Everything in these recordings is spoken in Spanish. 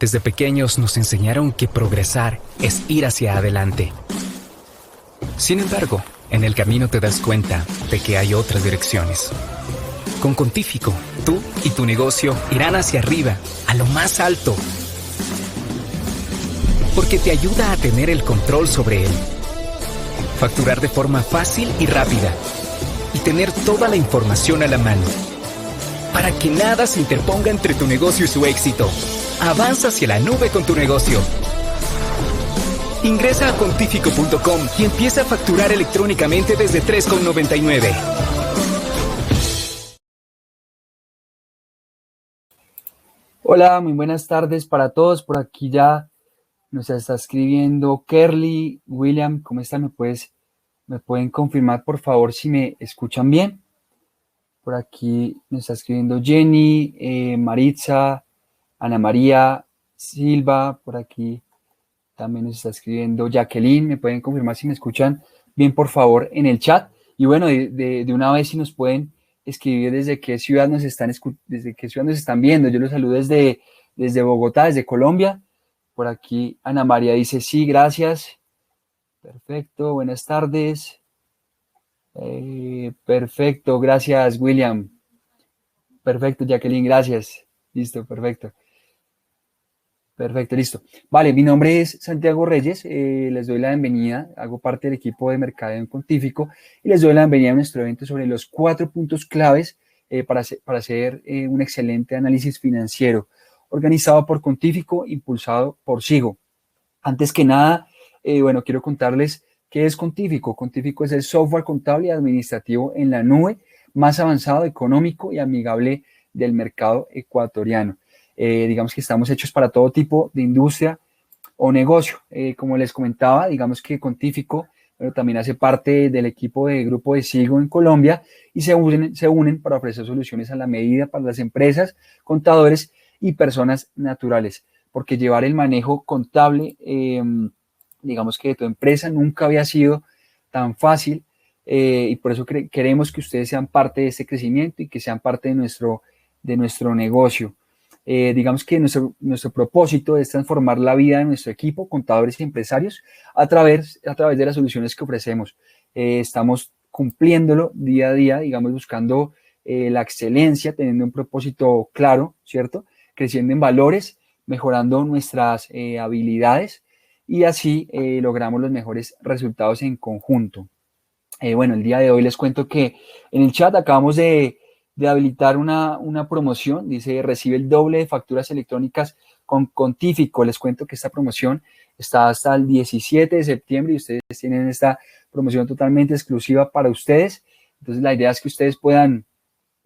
Desde pequeños nos enseñaron que progresar es ir hacia adelante. Sin embargo, en el camino te das cuenta de que hay otras direcciones. Con Contífico, tú y tu negocio irán hacia arriba, a lo más alto. Porque te ayuda a tener el control sobre él. Facturar de forma fácil y rápida. Y tener toda la información a la mano. Para que nada se interponga entre tu negocio y su éxito. Avanza hacia la nube con tu negocio. Ingresa a contífico.com y empieza a facturar electrónicamente desde $3,99. Hola, muy buenas tardes para todos. Por aquí ya nos está escribiendo Kerly, William, ¿cómo están? ¿Me pueden confirmar, por favor, si me escuchan bien? Por aquí nos está escribiendo Jenny, Maritza, Ana María Silva, por aquí también nos está escribiendo Jacqueline. ¿Me pueden confirmar si me escuchan bien, por favor, en el chat? Y bueno, de una vez si nos pueden escribir desde qué ciudad nos están viendo. Yo los saludo desde Bogotá, desde Colombia. Por aquí Ana María dice sí, gracias. Perfecto, buenas tardes. Perfecto, gracias William. Perfecto, Jacqueline, gracias. Listo, perfecto. Perfecto, listo. Vale, mi nombre es Santiago Reyes, les doy la bienvenida, hago parte del equipo de Mercadeo en Contífico y les doy la bienvenida a nuestro evento sobre los 4 puntos claves para hacer un excelente análisis financiero, organizado por Contífico, impulsado por Sigo. Antes que nada, bueno, quiero contarles qué es Contífico. Contífico es el software contable y administrativo en la nube más avanzado, económico y amigable del mercado ecuatoriano. Digamos que estamos hechos para todo tipo de industria o negocio. Como les comentaba, digamos que Contífico también hace parte del equipo de grupo de Sigo en Colombia y se unen para ofrecer soluciones a la medida para las empresas, contadores y personas naturales, porque llevar el manejo contable, digamos que de tu empresa nunca había sido tan fácil y por eso queremos que ustedes sean parte de este crecimiento y que sean parte de nuestro negocio. Digamos que nuestro propósito es transformar la vida de nuestro equipo, contadores y empresarios, a través de las soluciones que ofrecemos. Estamos cumpliéndolo día a día, digamos, buscando la excelencia, teniendo un propósito claro, ¿cierto? Creciendo en valores, mejorando nuestras habilidades y así logramos los mejores resultados en conjunto. Bueno, el día de hoy les cuento que en el chat acabamos de habilitar una promoción, dice recibe el doble de facturas electrónicas con Contífico. Les cuento que esta promoción está hasta el 17 de septiembre y ustedes tienen esta promoción totalmente exclusiva para ustedes. Entonces la idea es que ustedes puedan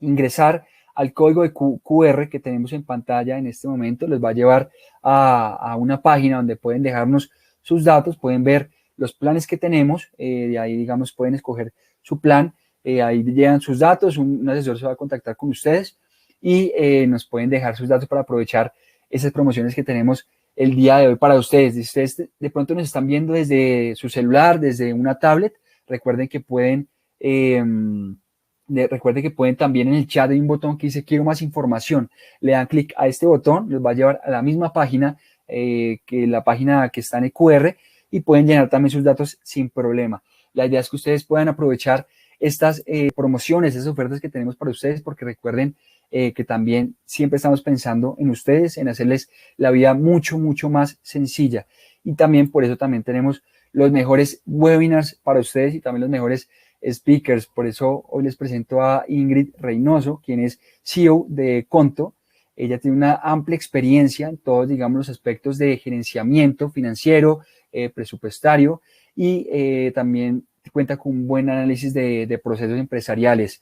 ingresar al código de QR que tenemos en pantalla en este momento. Les va a llevar a una página donde pueden dejarnos sus datos, pueden ver los planes que tenemos, de ahí digamos pueden escoger su plan. Ahí llegan sus datos, un asesor se va a contactar con ustedes y nos pueden dejar sus datos para aprovechar esas promociones que tenemos el día de hoy para ustedes. Si ustedes de pronto nos están viendo desde su celular, desde una tablet, recuerden que pueden también en el chat hay un botón que dice quiero más información. Le dan clic a este botón, los va a llevar a la misma página que la página que está en el QR y pueden llenar también sus datos sin problema. La idea es que ustedes puedan aprovechar estas promociones, esas ofertas que tenemos para ustedes, porque recuerden que también siempre estamos pensando en ustedes, en hacerles la vida mucho, mucho más sencilla. Y también por eso también tenemos los mejores webinars para ustedes y también los mejores speakers. Por eso hoy les presento a Ingrid Reynoso, quien es CEO de Conto. Ella tiene una amplia experiencia en todos, digamos, los aspectos de gerenciamiento financiero, presupuestario y también cuenta con un buen análisis de procesos empresariales.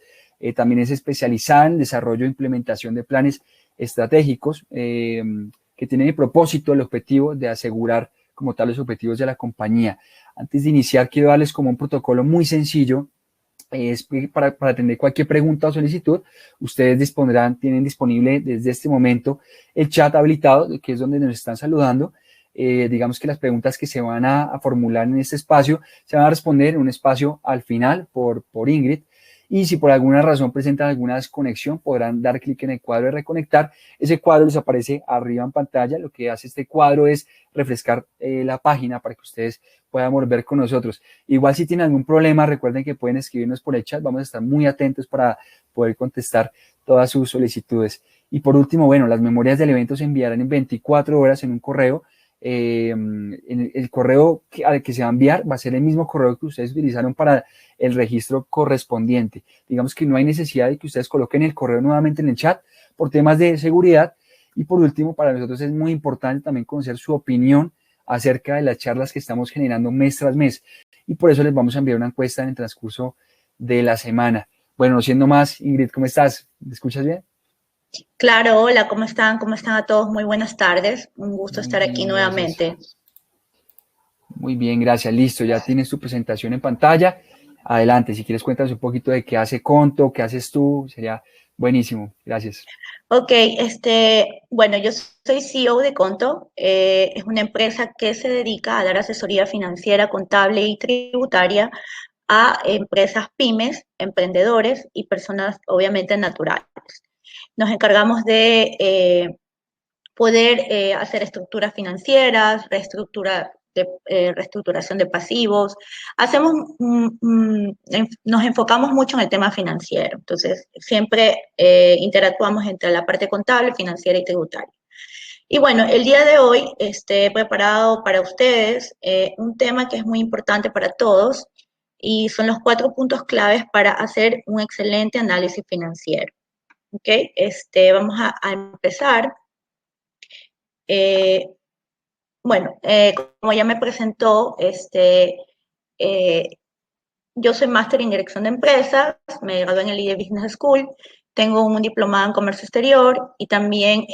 También es especializada en desarrollo e implementación de planes estratégicos que tienen el propósito, el objetivo de asegurar como tal los objetivos de la compañía. Antes de iniciar, quiero darles como un protocolo muy sencillo. Es para atender cualquier pregunta o solicitud, ustedes tienen disponible desde este momento el chat habilitado, que es donde nos están saludando. Digamos que las preguntas que se van a formular en este espacio se van a responder en un espacio al final por Ingrid y si por alguna razón presentan alguna desconexión, podrán dar clic en el cuadro de reconectar. Ese cuadro les aparece arriba en pantalla. Lo que hace este cuadro es refrescar la página para que ustedes puedan volver con nosotros. Igual si tienen algún problema, recuerden que pueden escribirnos por el chat. Vamos a estar muy atentos para poder contestar todas sus solicitudes. Y por último, bueno, las memorias del evento se enviarán en 24 horas en un correo. El correo al que se va a enviar va a ser el mismo correo que ustedes utilizaron para el registro correspondiente. Digamos que no hay necesidad de que ustedes coloquen el correo nuevamente en el chat por temas de seguridad. Y por último, para nosotros es muy importante también conocer su opinión acerca de las charlas que estamos generando mes tras mes. Y por eso les vamos a enviar una encuesta en el transcurso de la semana. Bueno, no siendo más, Ingrid, ¿cómo estás? ¿Me escuchas bien? Claro, hola, ¿cómo están? ¿Cómo están a todos? Muy buenas tardes. Un gusto Muy estar aquí bien, nuevamente. gracias. Muy bien, gracias. Listo, ya tienes tu presentación en pantalla. Adelante, si quieres cuéntanos un poquito de qué hace Conto, qué haces tú, sería buenísimo. Gracias. Ok, bueno, yo soy CEO de Conto. Es una empresa que se dedica a dar asesoría financiera, contable y tributaria a empresas pymes, emprendedores y personas obviamente naturales. Nos encargamos de poder hacer estructuras financieras, reestructuración de pasivos. Nos enfocamos mucho en el tema financiero, entonces siempre interactuamos entre la parte contable, financiera y tributaria. Y bueno, el día de hoy he preparado para ustedes un tema que es muy importante para todos y son los 4 puntos claves para hacer un excelente análisis financiero. ¿Ok? Vamos a empezar. Bueno, como ya me presentó, yo soy máster en dirección de empresas, me gradué en el IE Business School, tengo un diplomado en comercio exterior y también,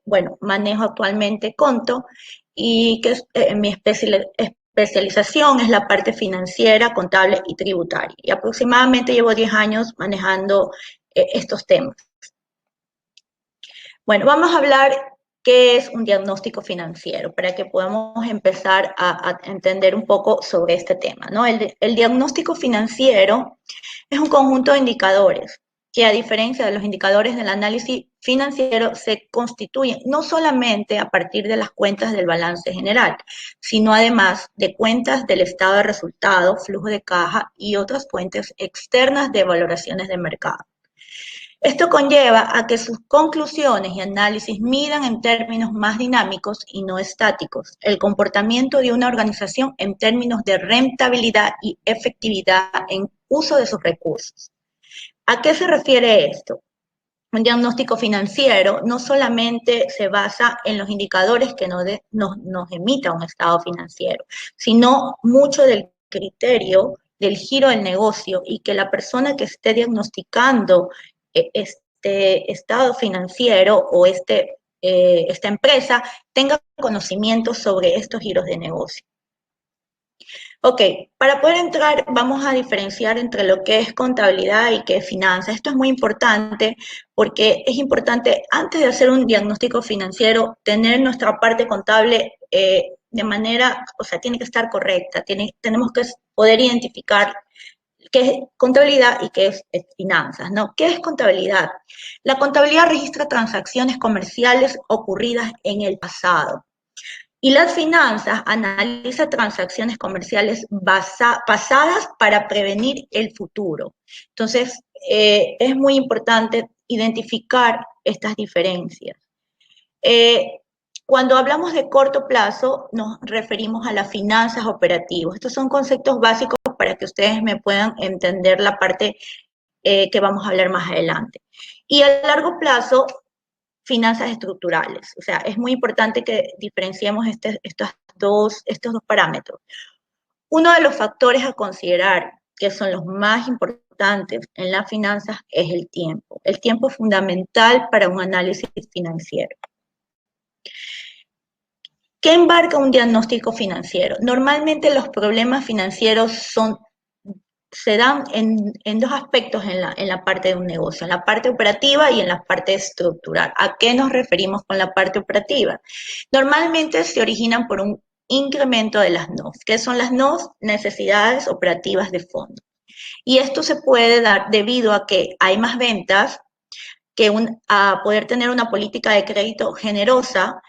bueno, manejo actualmente Conto y que mi especialización es la parte financiera, contable y tributaria. Y aproximadamente llevo 10 años manejando estos temas. Bueno, vamos a hablar qué es un diagnóstico financiero para que podamos empezar a entender un poco sobre este tema, ¿no? El diagnóstico financiero es un conjunto de indicadores que, a diferencia de los indicadores del análisis financiero, se constituyen no solamente a partir de las cuentas del balance general, sino además de cuentas del estado de resultados, flujo de caja y otras fuentes externas de valoraciones de mercado. Esto conlleva a que sus conclusiones y análisis midan en términos más dinámicos y no estáticos el comportamiento de una organización en términos de rentabilidad y efectividad en uso de sus recursos. ¿A qué se refiere esto? Un diagnóstico financiero no solamente se basa en los indicadores que nos emita un estado financiero, sino mucho del criterio del giro del negocio y que la persona que esté diagnosticando este estado financiero o esta empresa tenga conocimiento sobre estos giros de negocio. Ok, para poder entrar vamos a diferenciar entre lo que es contabilidad y qué es finanzas. Esto es muy importante porque es importante antes de hacer un diagnóstico financiero tener nuestra parte contable de manera, o sea, tiene que estar correcta. Tenemos que poder identificar qué es contabilidad y qué es finanzas, ¿no? ¿Qué es contabilidad? La contabilidad registra transacciones comerciales ocurridas en el pasado. Y las finanzas analiza transacciones comerciales pasadas para prevenir el futuro. Entonces, es muy importante identificar estas diferencias. Cuando hablamos de corto plazo, nos referimos a las finanzas operativas. Estos son conceptos básicos para que ustedes me puedan entender la parte que vamos a hablar más adelante. Y a largo plazo, finanzas estructurales. O sea, es muy importante que diferenciemos estos dos parámetros. Uno de los factores a considerar que son los más importantes en las finanzas es el tiempo. El tiempo es fundamental para un análisis financiero. ¿Qué embarca un diagnóstico financiero? Normalmente los problemas financieros se dan en dos aspectos en la parte de un negocio, en la parte operativa y en la parte estructural. ¿A qué nos referimos con la parte operativa? Normalmente se originan por un incremento de las NOS. ¿Qué son las NOS? Necesidades operativas de fondo. Y esto se puede dar debido a que hay más ventas, a poder tener una política de crédito generosa,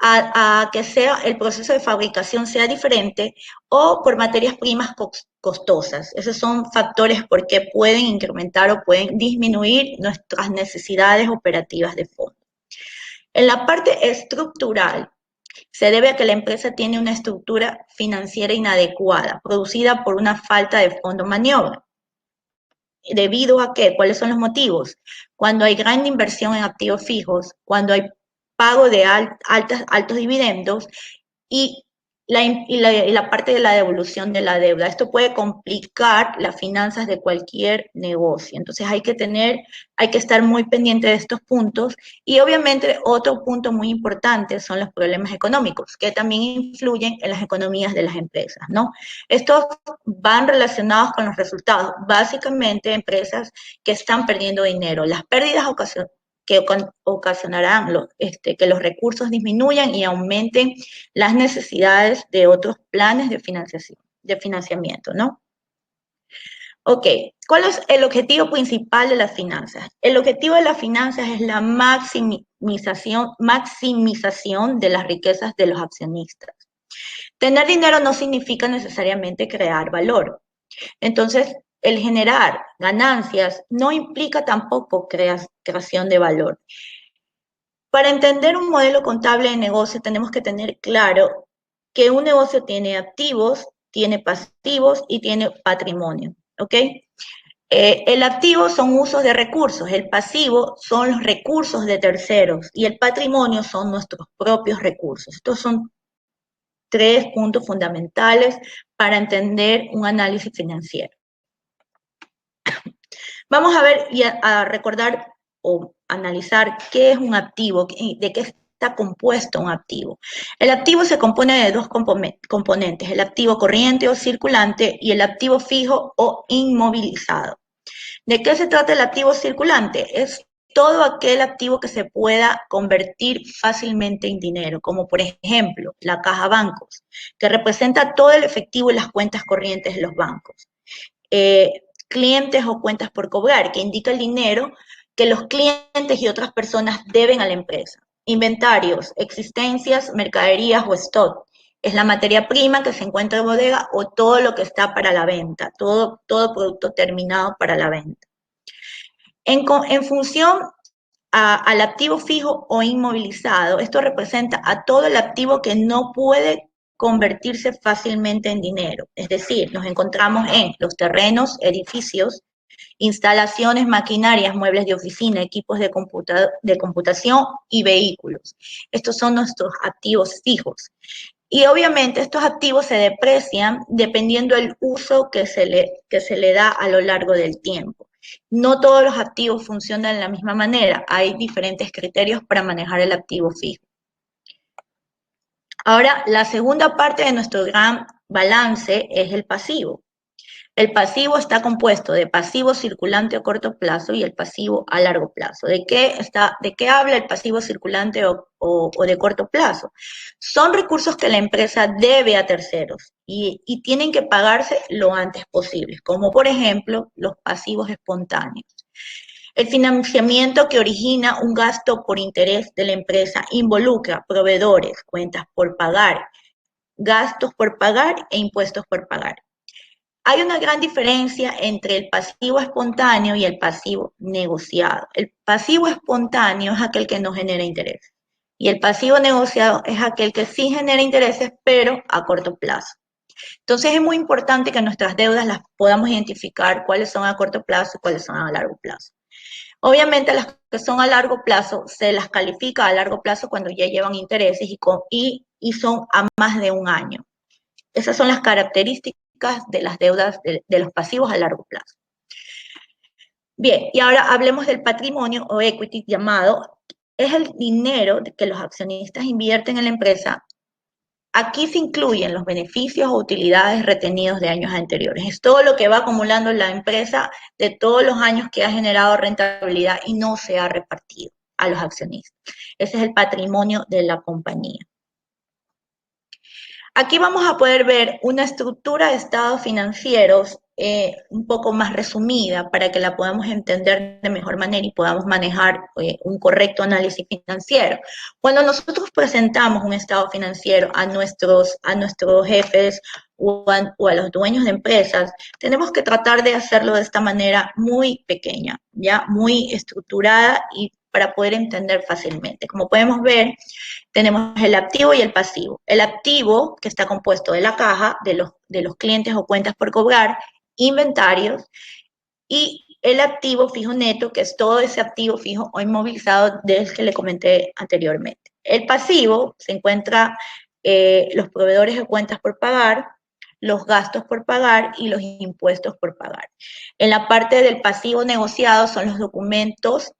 a que sea el proceso de fabricación sea diferente o por materias primas costosas. Esos son factores porque pueden incrementar o pueden disminuir nuestras necesidades operativas de fondo. En la parte estructural, se debe a que la empresa tiene una estructura financiera inadecuada, producida por una falta de fondo maniobra. ¿Debido a qué? ¿Cuáles son los motivos? Cuando hay gran inversión en activos fijos, cuando hay pago de altos dividendos y la parte de la devolución de la deuda. Esto puede complicar las finanzas de cualquier negocio. Entonces hay que estar muy pendiente de estos puntos. Y obviamente otro punto muy importante son los problemas económicos, que también influyen en las economías de las empresas, ¿no? Estos van relacionados con los resultados. Básicamente empresas que están perdiendo dinero. Las pérdidas que ocasionarán que los recursos disminuyan y aumenten las necesidades de otros planes de financiamiento, ¿no? Ok, ¿cuál es el objetivo principal de las finanzas? El objetivo de las finanzas es la maximización de las riquezas de los accionistas. Tener dinero no significa necesariamente crear valor. Entonces, el generar ganancias no implica tampoco creación de valor. Para entender un modelo contable de negocio tenemos que tener claro que un negocio tiene activos, tiene pasivos y tiene patrimonio, ¿ok? El activo son usos de recursos, el pasivo son los recursos de terceros y el patrimonio son nuestros propios recursos. Estos son 3 puntos fundamentales para entender un análisis financiero. Vamos a ver y a recordar o analizar qué es un activo, de qué está compuesto un activo. El activo se compone de 2 componentes, el activo corriente o circulante y el activo fijo o inmovilizado. ¿De qué se trata el activo circulante? Es todo aquel activo que se pueda convertir fácilmente en dinero, como por ejemplo la caja bancos, que representa todo el efectivo y las cuentas corrientes de los bancos. Clientes o cuentas por cobrar, que indica el dinero que los clientes y otras personas deben a la empresa. Inventarios, existencias, mercaderías o stock. Es la materia prima que se encuentra en bodega o todo lo que está para la venta, todo producto terminado para la venta. En función al activo fijo o inmovilizado, esto representa a todo el activo que no puede convertirse fácilmente en dinero. Es decir, nos encontramos en los terrenos, edificios, instalaciones, maquinarias, muebles de oficina, equipos de computación y vehículos. Estos son nuestros activos fijos. Y obviamente estos activos se deprecian dependiendo del uso que se le da a lo largo del tiempo. No todos los activos funcionan de la misma manera. Hay diferentes criterios para manejar el activo fijo. Ahora, la segunda parte de nuestro gran balance es el pasivo. El pasivo está compuesto de pasivo circulante a corto plazo y el pasivo a largo plazo. ¿De qué habla el pasivo circulante o de corto plazo? Son recursos que la empresa debe a terceros y tienen que pagarse lo antes posible, como por ejemplo los pasivos espontáneos. El financiamiento que origina un gasto por interés de la empresa involucra proveedores, cuentas por pagar, gastos por pagar e impuestos por pagar. Hay una gran diferencia entre el pasivo espontáneo y el pasivo negociado. El pasivo espontáneo es aquel que no genera interés y el pasivo negociado es aquel que sí genera intereses, pero a corto plazo. Entonces es muy importante que nuestras deudas las podamos identificar cuáles son a corto plazo y cuáles son a largo plazo. Obviamente las que son a largo plazo se las califica a largo plazo cuando ya llevan intereses y son a más de un año. Esas son las características de las deudas de los pasivos a largo plazo. Bien, y ahora hablemos del patrimonio o equity llamado, es el dinero que los accionistas invierten en la empresa. Aquí se incluyen los beneficios o utilidades retenidos de años anteriores. Es todo lo que va acumulando la empresa de todos los años que ha generado rentabilidad y no se ha repartido a los accionistas. Ese es el patrimonio de la compañía. Aquí vamos a poder ver una estructura de estados financieros un poco más resumida para que la podamos entender de mejor manera y podamos manejar un correcto análisis financiero. Cuando nosotros presentamos un estado financiero a nuestros jefes o a los dueños de empresas, tenemos que tratar de hacerlo de esta manera muy pequeña, ya muy estructurada y para poder entender fácilmente. Como podemos ver, tenemos el activo y el pasivo. El activo, que está compuesto de la caja, de los clientes o cuentas por cobrar, inventarios, y el activo fijo neto, que es todo ese activo fijo o inmovilizado del que le comenté anteriormente. El pasivo se encuentra los proveedores de cuentas por pagar, los gastos por pagar y los impuestos por pagar. En la parte del pasivo negociado son los documentos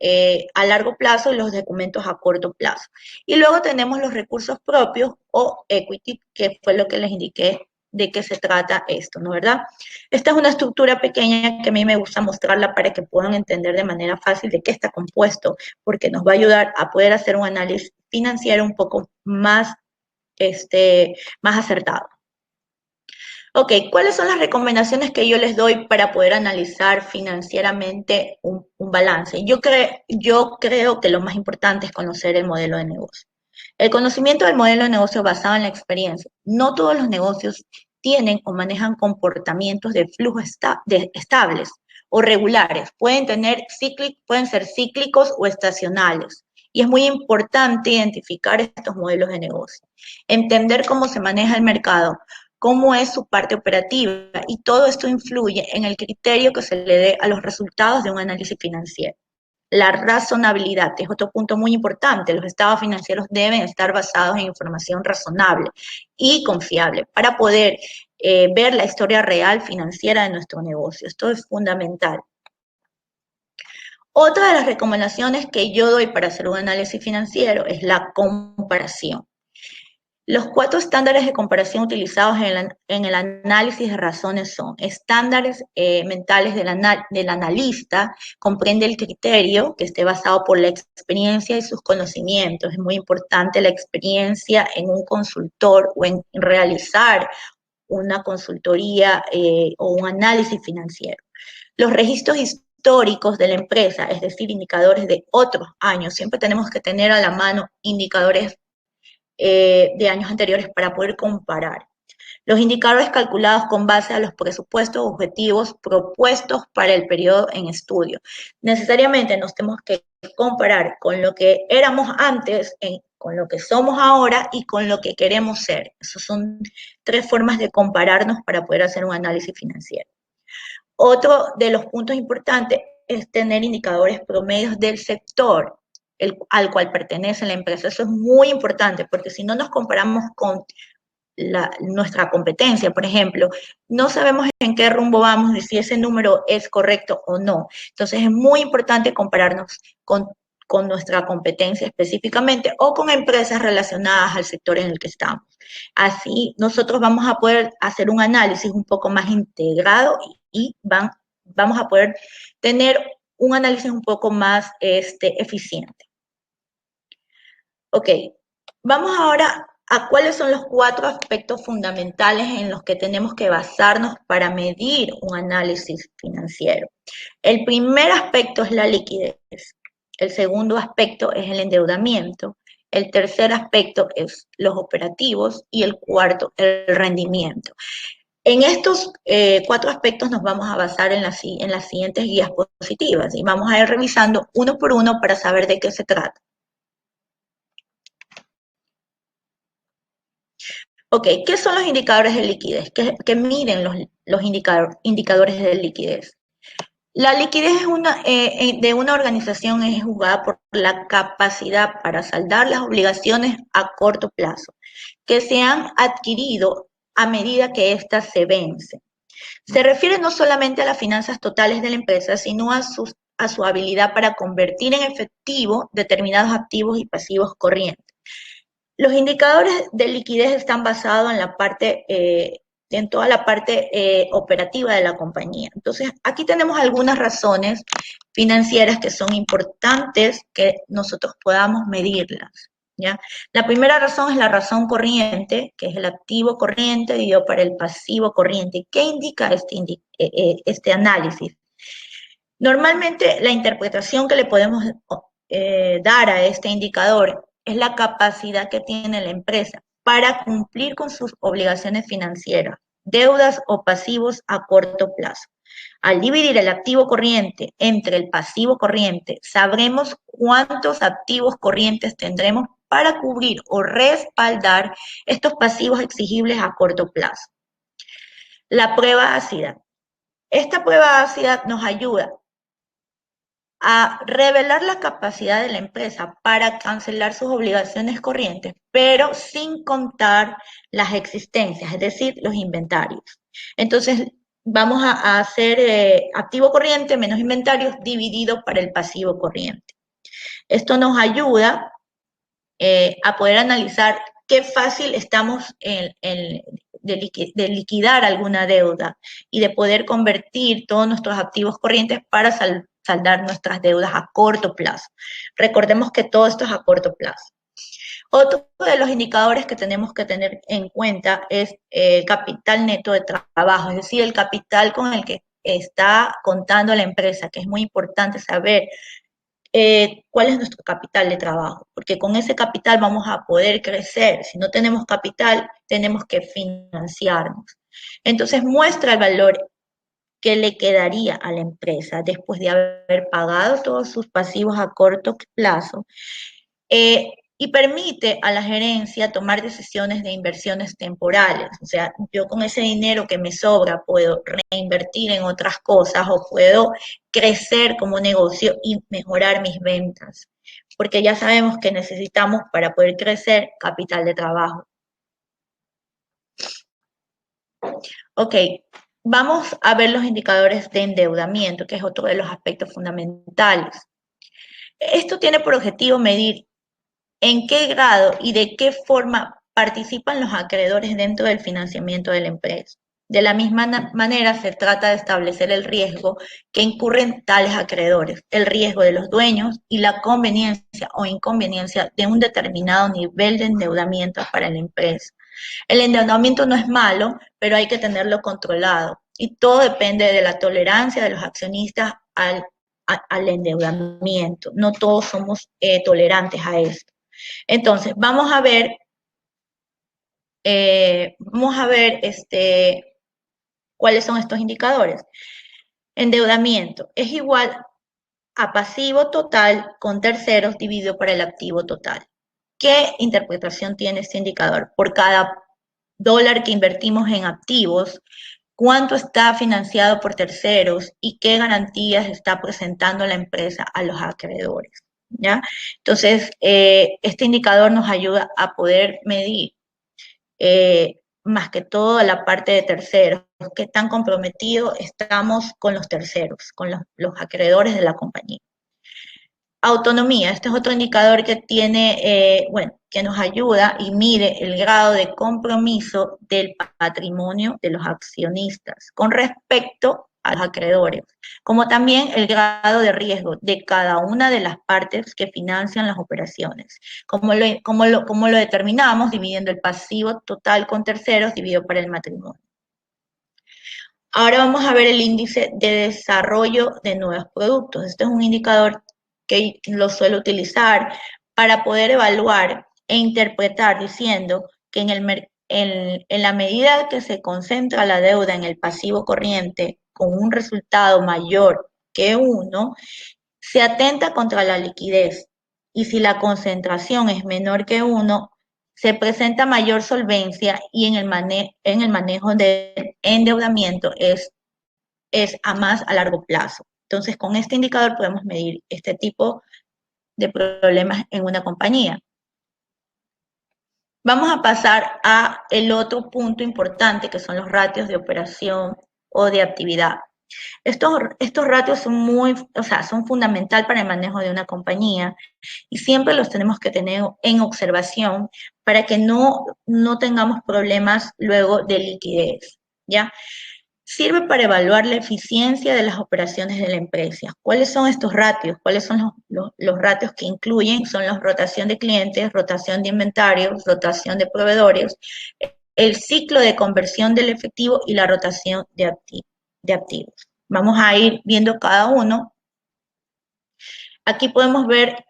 a largo plazo y los documentos a corto plazo. Y luego tenemos los recursos propios o equity, que fue lo que les indiqué de qué se trata esto, ¿no verdad? Esta es una estructura pequeña que a mí me gusta mostrarla para que puedan entender de manera fácil de qué está compuesto, porque nos va a ayudar a poder hacer un análisis financiero un poco más, más acertado. Ok, ¿cuáles son las recomendaciones que yo les doy para poder analizar financieramente un balance? Yo creo que lo más importante es conocer el modelo de negocio. El conocimiento del modelo de negocio basado en la experiencia. No todos los negocios tienen o manejan comportamientos de flujo estables o regulares. Pueden ser cíclicos o estacionales. Y es muy importante identificar estos modelos de negocio. Entender cómo se maneja el mercado, cómo es su parte operativa, y todo esto influye en el criterio que se le dé a los resultados de un análisis financiero. La razonabilidad es otro punto muy importante. Los estados financieros deben estar basados en información razonable y confiable para poder ver la historia real financiera de nuestro negocio. Esto es fundamental. Otra de las recomendaciones que yo doy para hacer un análisis financiero es la comparación. Los 4 estándares de comparación utilizados en el análisis de razones son estándares mentales del analista, comprende el criterio que esté basado por la experiencia y sus conocimientos. Es muy importante la experiencia en un consultor o en realizar una consultoría o un análisis financiero. Los registros históricos de la empresa, es decir, indicadores de otros años. Siempre tenemos que tener a la mano indicadores de años anteriores para poder comparar. Los indicadores calculados con base a los presupuestos objetivos propuestos para el periodo en estudio. Necesariamente nos tenemos que comparar con lo que éramos antes, con lo que somos ahora y con lo que queremos ser. Esas son 3 formas de compararnos para poder hacer un análisis financiero. Otro de los puntos importantes es tener indicadores promedios del sector al cual pertenece la empresa. Eso es muy importante, porque si no nos comparamos con nuestra competencia, por ejemplo, no sabemos en qué rumbo vamos y si ese número es correcto o no. Entonces es muy importante compararnos con nuestra competencia específicamente o con empresas relacionadas al sector en el que estamos. Así nosotros vamos a poder hacer un análisis un poco más integrado y vamos a poder tener un análisis un poco más eficiente. Ok, vamos ahora a cuáles son los 4 aspectos fundamentales en los que tenemos que basarnos para medir un análisis financiero. El primer aspecto es la liquidez, el segundo aspecto es el endeudamiento, el tercer aspecto es los operativos y el cuarto, el rendimiento. En estos 4 aspectos nos vamos a basar en las siguientes guías positivas y vamos a ir revisando uno por uno para saber de qué se trata. Ok, ¿qué son los indicadores de liquidez? ¿Qué miden los indicadores de liquidez? La liquidez de una organización es juzgada por la capacidad para saldar las obligaciones a corto plazo que se han adquirido a medida que éstas se vencen. Se refiere no solamente a las finanzas totales de la empresa, sino a su habilidad para convertir en efectivo determinados activos y pasivos corrientes. Los indicadores de liquidez están basados en toda la parte operativa de la compañía. Entonces, aquí tenemos algunas razones financieras que son importantes que nosotros podamos medirlas. ¿ya? La primera razón es la razón corriente, que es el activo corriente dividido por el pasivo corriente. ¿Qué indica este análisis? Normalmente la interpretación que le podemos dar a este indicador es la capacidad que tiene la empresa para cumplir con sus obligaciones financieras, deudas o pasivos a corto plazo. Al dividir el activo corriente entre el pasivo corriente, sabremos cuántos activos corrientes tendremos para cubrir o respaldar estos pasivos exigibles a corto plazo. La prueba ácida. Esta prueba ácida nos ayuda a revelar la capacidad de la empresa para cancelar sus obligaciones corrientes, pero sin contar las existencias, es decir, los inventarios. Entonces, vamos a hacer activo corriente menos inventarios dividido para el pasivo corriente. Esto nos ayuda a poder analizar qué fácil estamos de liquidar alguna deuda y de poder convertir todos nuestros activos corrientes para saldar nuestras deudas a corto plazo. Recordemos que todo esto es a corto plazo. Otro de los indicadores que tenemos que tener en cuenta es el capital neto de trabajo, es decir, el capital con el que está contando la empresa, que es muy importante saber cuál es nuestro capital de trabajo, porque con ese capital vamos a poder crecer. Si no tenemos capital, tenemos que financiarnos. Entonces muestra el valor que le quedaría a la empresa después de haber pagado todos sus pasivos a corto plazo y permite a la gerencia tomar decisiones de inversiones temporales. O sea, yo con ese dinero que me sobra puedo reinvertir en otras cosas o puedo crecer como negocio y mejorar mis ventas, porque ya sabemos que necesitamos para poder crecer capital de trabajo. Ok, vamos a ver los indicadores de endeudamiento, que es otro de los aspectos fundamentales. Esto tiene por objetivo medir en qué grado y de qué forma participan los acreedores dentro del financiamiento de la empresa. De la misma manera, se trata de establecer el riesgo que incurren tales acreedores, el riesgo de los dueños y la conveniencia o inconveniencia de un determinado nivel de endeudamiento para la empresa. El endeudamiento no es malo, pero hay que tenerlo controlado y todo depende de la tolerancia de los accionistas al endeudamiento. No todos somos tolerantes a esto. Entonces, vamos a ver cuáles son estos indicadores. Endeudamiento es igual a pasivo total con terceros dividido por el activo total. ¿Qué interpretación tiene este indicador? Por cada dólar que invertimos en activos, cuánto está financiado por terceros y qué garantías está presentando la empresa a los acreedores, ¿ya? Entonces, este indicador nos ayuda a poder medir más que todo la parte de terceros, qué tan comprometidos estamos con los terceros, con los acreedores de la compañía. Autonomía, este es otro indicador que tiene, que nos ayuda y mide el grado de compromiso del patrimonio de los accionistas con respecto a los acreedores, como también el grado de riesgo de cada una de las partes que financian las operaciones. ¿Cómo lo determinamos? Dividiendo el pasivo total con terceros dividido por el matrimonio. Ahora vamos a ver el índice de desarrollo de nuevos productos. Este es un indicador que lo suelo utilizar para poder evaluar e interpretar diciendo que en la medida que se concentra la deuda en el pasivo corriente con un resultado mayor que 1, se atenta contra la liquidez. Y si la concentración es menor que 1, se presenta mayor solvencia y en el manejo del endeudamiento es a más a largo plazo. Entonces, con este indicador podemos medir este tipo de problemas en una compañía. Vamos a pasar a el otro punto importante, que son los ratios de operación o de actividad. Estos ratios son fundamental para el manejo de una compañía y siempre los tenemos que tener en observación para que no tengamos problemas luego de liquidez, ¿ya? Sirve para evaluar la eficiencia de las operaciones de la empresa. ¿Cuáles son estos ratios? ¿Cuáles son los ratios que incluyen? Son la rotación de clientes, rotación de inventarios, rotación de proveedores, el ciclo de conversión del efectivo y la rotación de activos. Vamos a ir viendo cada uno. Aquí podemos ver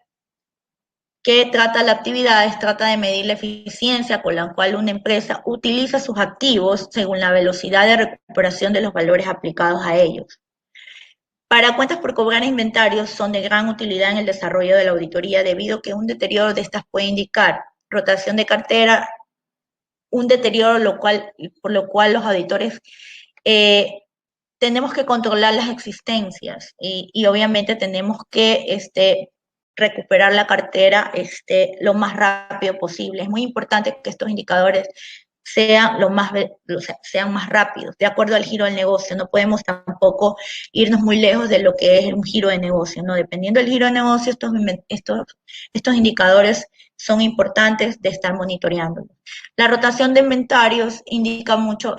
que trata la actividad, trata de medir la eficiencia con la cual una empresa utiliza sus activos según la velocidad de recuperación de los valores aplicados a ellos. Para cuentas por cobrar inventarios son de gran utilidad en el desarrollo de la auditoría debido a que un deterioro de estas puede indicar rotación de cartera, un deterioro por lo cual los auditores tenemos que controlar las existencias y obviamente tenemos que recuperar la cartera lo más rápido posible. Es muy importante que estos indicadores sean más rápidos, de acuerdo al giro del negocio. No podemos tampoco irnos muy lejos de lo que es un giro de negocio, ¿no? Dependiendo del giro de negocio, estos indicadores son importantes de estar monitoreando. La rotación de inventarios indica mucho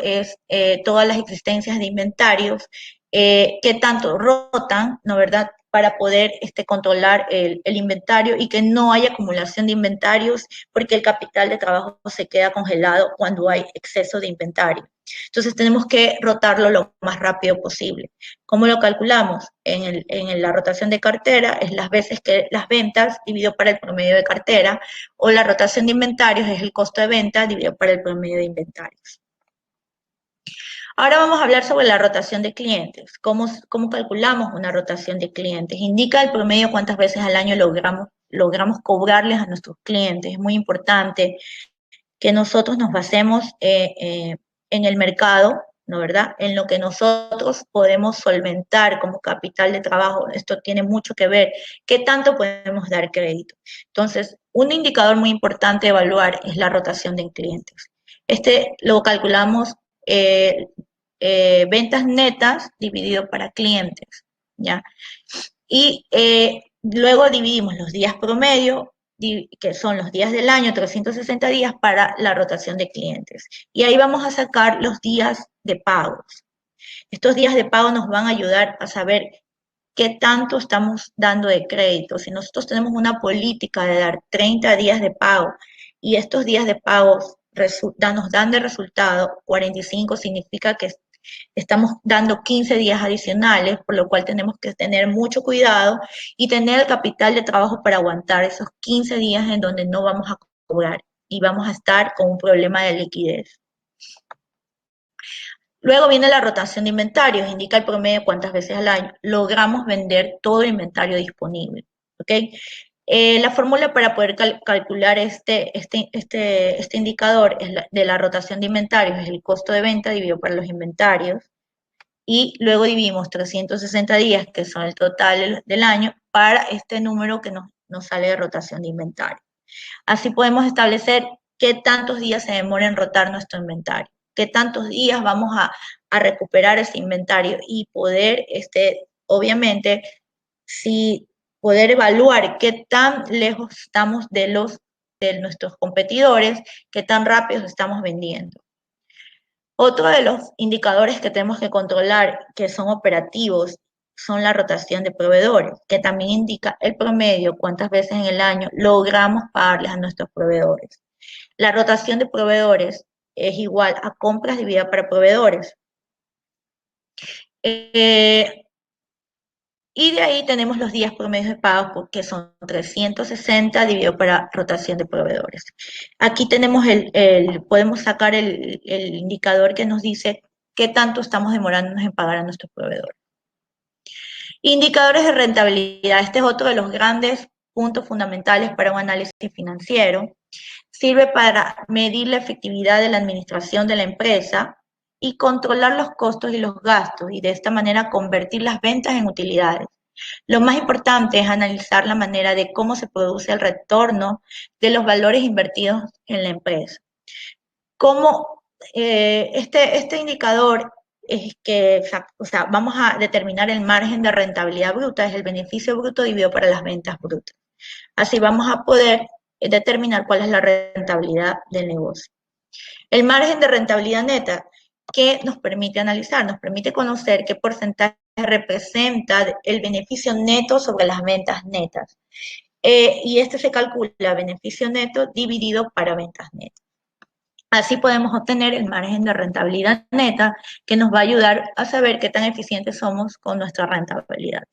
todas las existencias de inventarios, qué tanto rotan, ¿no verdad?, para poder controlar el inventario y que no haya acumulación de inventarios porque el capital de trabajo se queda congelado cuando hay exceso de inventario. Entonces tenemos que rotarlo lo más rápido posible. ¿Cómo lo calculamos? En la rotación de cartera es las veces que las ventas dividido para el promedio de cartera, o la rotación de inventarios es el costo de venta dividido para el promedio de inventarios. Ahora vamos a hablar sobre la rotación de clientes. ¿Cómo calculamos una rotación de clientes? Indica el promedio cuántas veces al año logramos cobrarles a nuestros clientes. Es muy importante que nosotros nos basemos en el mercado, ¿no verdad?, en lo que nosotros podemos solventar como capital de trabajo. Esto tiene mucho que ver, qué tanto podemos dar crédito. Entonces, un indicador muy importante de evaluar es la rotación de clientes. Lo calculamos ventas netas dividido para clientes, ¿ya? Y luego dividimos los días promedio, que son los días del año, 360 días, para la rotación de clientes. Y ahí vamos a sacar los días de pagos. Estos días de pago nos van a ayudar a saber qué tanto estamos dando de crédito. Si nosotros tenemos una política de dar 30 días de pago y estos días de pago nos dan de resultado 45, significa que estamos dando 15 días adicionales, por lo cual tenemos que tener mucho cuidado y tener el capital de trabajo para aguantar esos 15 días en donde no vamos a cobrar y vamos a estar con un problema de liquidez. Luego viene la rotación de inventarios, indica el promedio de cuántas veces al año logramos vender todo el inventario disponible, ¿ok? La fórmula para poder calcular este indicador de la rotación de inventarios es el costo de venta dividido por los inventarios, y luego dividimos 360 días, que son el total del año, para este número que nos sale de rotación de inventario. Así podemos establecer qué tantos días se demora en rotar nuestro inventario, qué tantos días vamos a recuperar ese inventario y poder, obviamente, poder evaluar qué tan lejos estamos de nuestros competidores, qué tan rápido estamos vendiendo. Otro de los indicadores que tenemos que controlar, que son operativos, son la rotación de proveedores, que también indica el promedio, cuántas veces en el año logramos pagarles a nuestros proveedores. La rotación de proveedores es igual a compras dividida para proveedores. Y de ahí tenemos los días promedios de pago, porque son 360 dividido para rotación de proveedores. Aquí tenemos podemos sacar el indicador que nos dice qué tanto estamos demorándonos en pagar a nuestros proveedores. Indicadores de rentabilidad. Este es otro de los grandes puntos fundamentales para un análisis financiero. Sirve para medir la efectividad de la administración de la empresa y controlar los costos y los gastos, y de esta manera convertir las ventas en utilidades. Lo más importante es analizar la manera de cómo se produce el retorno de los valores invertidos en la empresa. Este indicador es que, vamos a determinar el margen de rentabilidad bruta, es el beneficio bruto dividido para las ventas brutas. Así vamos a poder determinar cuál es la rentabilidad del negocio. El margen de rentabilidad neta que nos permite analizar, nos permite conocer qué porcentaje representa el beneficio neto sobre las ventas netas. Y este se calcula beneficio neto dividido para ventas netas. Así podemos obtener el margen de rentabilidad neta que nos va a ayudar a saber qué tan eficientes somos con nuestra rentabilidad.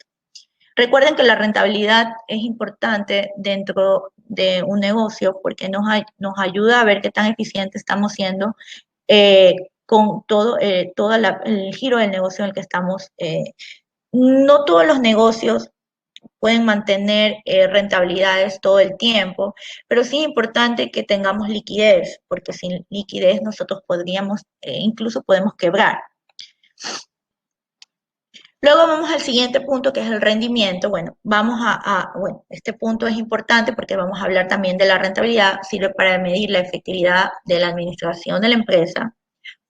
Recuerden que la rentabilidad es importante dentro de un negocio porque nos ayuda a ver qué tan eficientes estamos siendo con todo el giro del negocio en el que estamos. No todos los negocios pueden mantener rentabilidades todo el tiempo, pero sí es importante que tengamos liquidez, porque sin liquidez nosotros podríamos, incluso podemos quebrar. Luego vamos al siguiente punto, que es el rendimiento. Bueno, bueno, este punto es importante porque vamos a hablar también de la rentabilidad. Sirve para medir la efectividad de la administración de la empresa,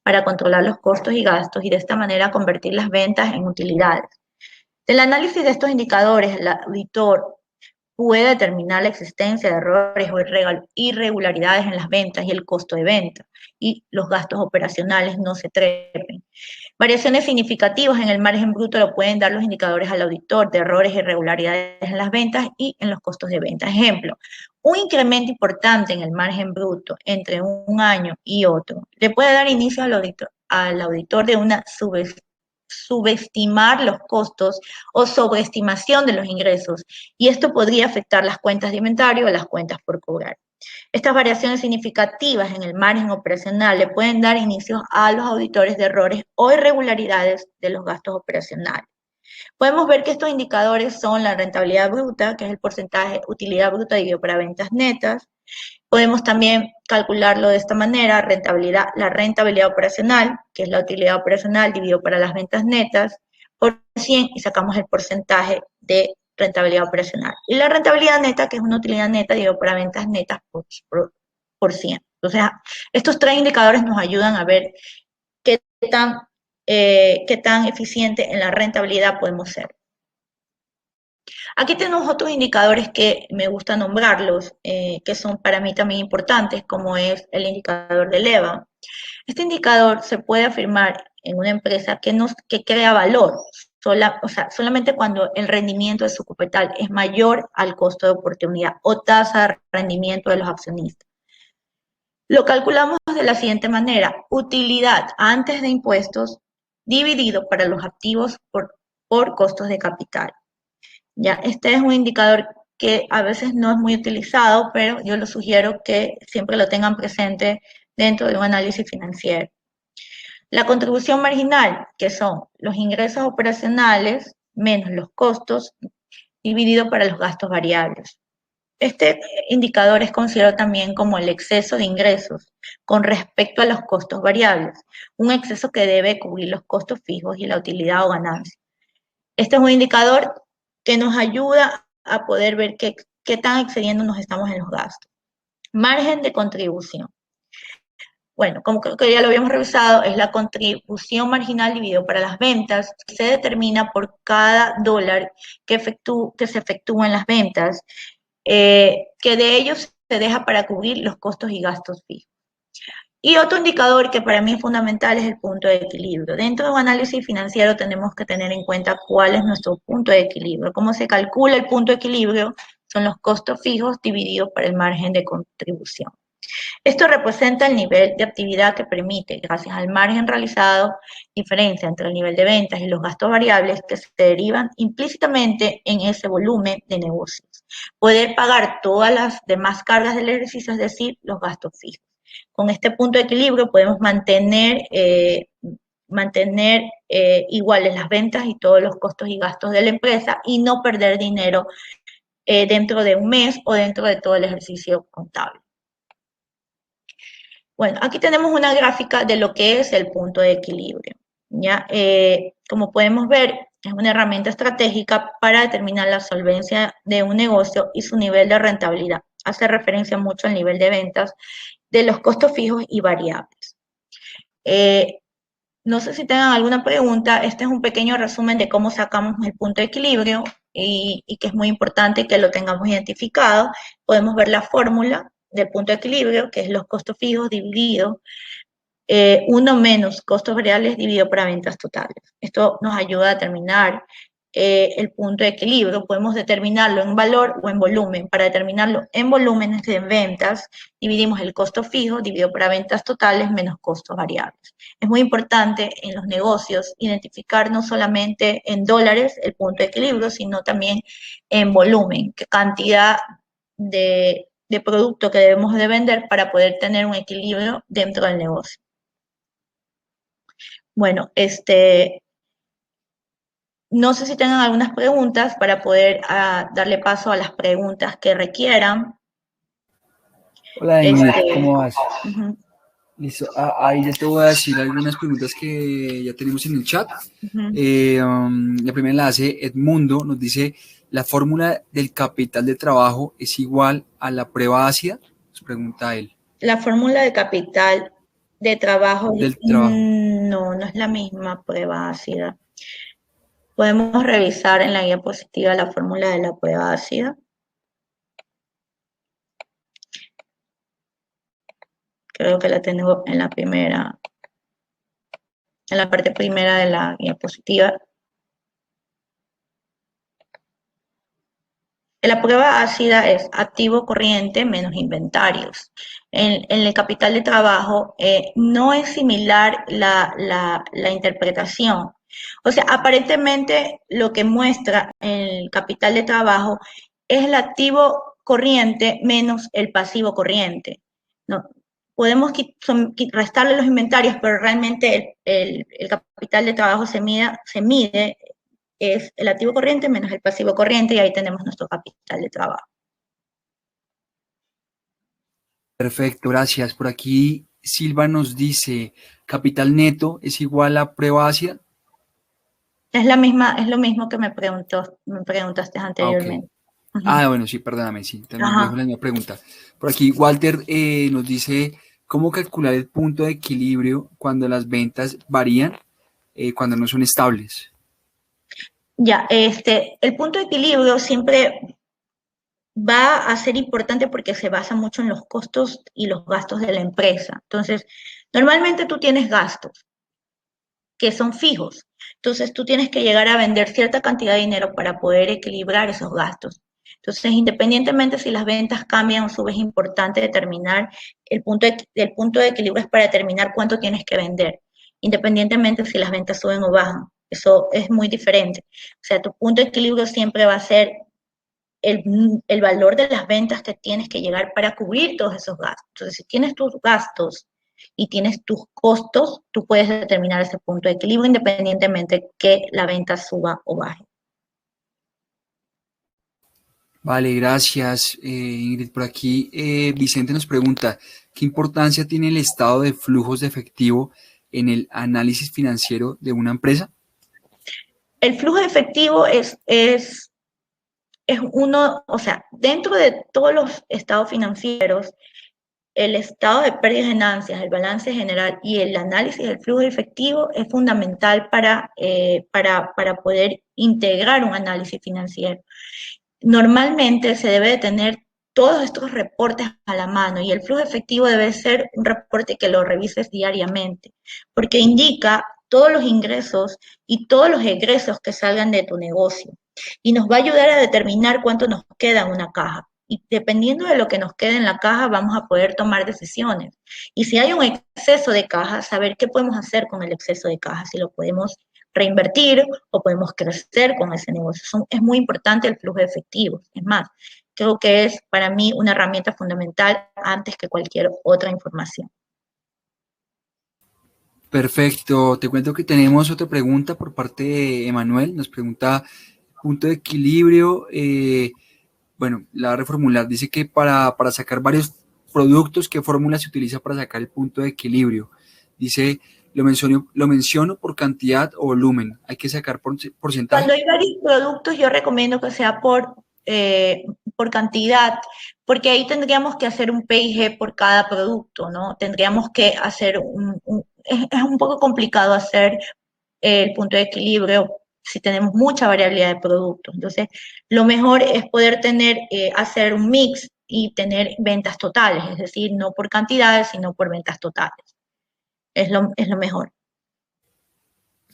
para controlar los costos y gastos y de esta manera convertir las ventas en utilidades. Del análisis de estos indicadores, el auditor puede determinar la existencia de errores o irregularidades en las ventas y el costo de venta, y los gastos operacionales no se trepen. Variaciones significativas en el margen bruto lo pueden dar los indicadores al auditor de errores e irregularidades en las ventas y en los costos de venta. Ejemplo, un incremento importante en el margen bruto entre un año y otro le puede dar inicio al auditor de una subestimar los costos o sobreestimación de los ingresos, y esto podría afectar las cuentas de inventario o las cuentas por cobrar. Estas variaciones significativas en el margen operacional le pueden dar inicio a los auditores de errores o irregularidades de los gastos operacionales. Podemos ver que estos indicadores son la rentabilidad bruta, que es el porcentaje utilidad bruta dividido para ventas netas. Podemos también calcularlo de esta manera, la rentabilidad operacional, que es la utilidad operacional dividido para las ventas netas, por 100 y sacamos el porcentaje de rentabilidad operacional. Y la rentabilidad neta, que es una utilidad neta dividido para ventas netas por 100. Entonces, estos tres indicadores nos ayudan a ver qué tan eficiente en la rentabilidad podemos ser. Aquí tenemos otros indicadores que me gusta nombrarlos, que son para mí también importantes, como es el indicador de leva. Este indicador se puede afirmar en una empresa que crea valor, solamente cuando el rendimiento de su capital es mayor al costo de oportunidad o tasa de rendimiento de los accionistas. Lo calculamos de la siguiente manera: utilidad antes de impuestos dividido para los activos por costos de capital. Ya, este es un indicador que a veces no es muy utilizado, pero yo lo sugiero que siempre lo tengan presente dentro de un análisis financiero. La contribución marginal, que son los ingresos operacionales menos los costos, dividido para los gastos variables. Este indicador es considerado también como el exceso de ingresos con respecto a los costos variables, un exceso que debe cubrir los costos fijos y la utilidad o ganancia. Este es un indicador que nos ayuda a poder ver qué tan excediendo nos estamos en los gastos. Margen de contribución. Bueno, como creo que ya lo habíamos revisado, es la contribución marginal dividido para las ventas. Se determina por cada dólar que se efectúa en las ventas, que de ellos se deja para cubrir los costos y gastos fijos. Y otro indicador que para mí es fundamental es el punto de equilibrio. Dentro de un análisis financiero tenemos que tener en cuenta cuál es nuestro punto de equilibrio. ¿Cómo se calcula el punto de equilibrio? Son los costos fijos divididos por el margen de contribución. Esto representa el nivel de actividad que permite, gracias al margen realizado, diferencia entre el nivel de ventas y los gastos variables que se derivan implícitamente en ese volumen de negocios. Poder pagar todas las demás cargas del ejercicio, es decir, los gastos fijos. Con este punto de equilibrio podemos mantener iguales las ventas y todos los costos y gastos de la empresa y no perder dinero dentro de un mes o dentro de todo el ejercicio contable. Bueno, aquí tenemos una gráfica de lo que es el punto de equilibrio. ¿Ya? Como podemos ver, es una herramienta estratégica para determinar la solvencia de un negocio y su nivel de rentabilidad. Hace referencia mucho al nivel de ventas, de los costos fijos y variables. No sé si tengan alguna pregunta. Este es un pequeño resumen de cómo sacamos el punto de equilibrio y que es muy importante que lo tengamos identificado. Podemos ver la fórmula del punto de equilibrio, que es los costos fijos divididos 1 menos costos variables dividido por ventas totales. Esto nos ayuda a determinar el punto de equilibrio. Podemos determinarlo en valor o en volumen. Para determinarlo en volúmenes de ventas, dividimos el costo fijo dividido por ventas totales menos costos variables. Es muy importante en los negocios identificar no solamente en dólares el punto de equilibrio, sino también en volumen, qué cantidad de producto que debemos de vender para poder tener un equilibrio dentro del negocio. Bueno, no sé si tengan algunas preguntas para poder darle paso a las preguntas que requieran. Hola, Ingrid, ¿cómo vas? Listo, ahí ya te voy a decir algunas preguntas que ya tenemos en el chat. La primera la hace Edmundo, nos dice, ¿la fórmula del capital de trabajo es igual a la prueba ácida? Nos pregunta él. La fórmula de capital de trabajo, no es la misma prueba ácida. Podemos revisar en la diapositiva la fórmula de la prueba ácida. Creo que la tengo en la parte primera de la diapositiva. La prueba ácida es activo corriente menos inventarios. En el capital de trabajo no es similar la interpretación. O sea, aparentemente lo que muestra el capital de trabajo es el activo corriente menos el pasivo corriente. ¿No? Podemos restarle los inventarios, pero realmente el capital de trabajo se mide es el activo corriente menos el pasivo corriente, y ahí tenemos nuestro capital de trabajo. Perfecto, gracias. Por aquí Silva nos dice, ¿capital neto es igual a prueba ácida? Es lo mismo que me preguntaste anteriormente. Okay. Bueno, sí, perdóname, sí, también dejo la misma pregunta. Por aquí Walter nos dice, ¿cómo calcular el punto de equilibrio cuando las ventas varían, cuando no son estables? Ya, el punto de equilibrio siempre va a ser importante porque se basa mucho en los costos y los gastos de la empresa. Entonces, normalmente tú tienes gastos que son fijos. Entonces, tú tienes que llegar a vender cierta cantidad de dinero para poder equilibrar esos gastos. Entonces, independientemente si las ventas cambian o suben, es importante determinar el punto de equilibrio es para determinar cuánto tienes que vender, independientemente si las ventas suben o bajan. Eso es muy diferente. O sea, tu punto de equilibrio siempre va a ser el valor de las ventas que tienes que llegar para cubrir todos esos gastos. Entonces, si tienes tus gastos y tienes tus costos, tú puedes determinar ese punto de equilibrio independientemente que la venta suba o baje. Vale, gracias, Ingrid. Por aquí Vicente nos pregunta, ¿qué importancia tiene el estado de flujos de efectivo en el análisis financiero de una empresa? El flujo de efectivo es uno, o sea, dentro de todos los estados financieros, el estado de pérdidas y ganancias, el balance general y el análisis del flujo de efectivo es fundamental para poder integrar un análisis financiero. Normalmente se debe de tener todos estos reportes a la mano, y el flujo efectivo debe ser un reporte que lo revises diariamente, porque indica todos los ingresos y todos los egresos que salgan de tu negocio, y nos va a ayudar a determinar cuánto nos queda en una caja. Y dependiendo de lo que nos quede en la caja, vamos a poder tomar decisiones. Y si hay un exceso de caja, saber qué podemos hacer con el exceso de caja, si lo podemos reinvertir o podemos crecer con ese negocio. Es muy importante el flujo de efectivo. Es más, creo que es para mí una herramienta fundamental antes que cualquier otra información. Perfecto. Te cuento que tenemos otra pregunta por parte de Emanuel. Nos pregunta punto de equilibrio. Bueno, la voy a reformular. Dice que para sacar varios productos, ¿qué fórmula se utiliza para sacar el punto de equilibrio? Dice, lo menciono por cantidad o volumen. Hay que sacar porcentaje. Cuando hay varios productos, yo recomiendo que sea por cantidad, porque ahí tendríamos que hacer un P&G por cada producto, ¿no? Tendríamos que hacer es un poco complicado hacer el punto de equilibrio si tenemos mucha variabilidad de productos. Entonces, lo mejor es poder hacer un mix y tener ventas totales, es decir, no por cantidades, sino por ventas totales. es lo mejor.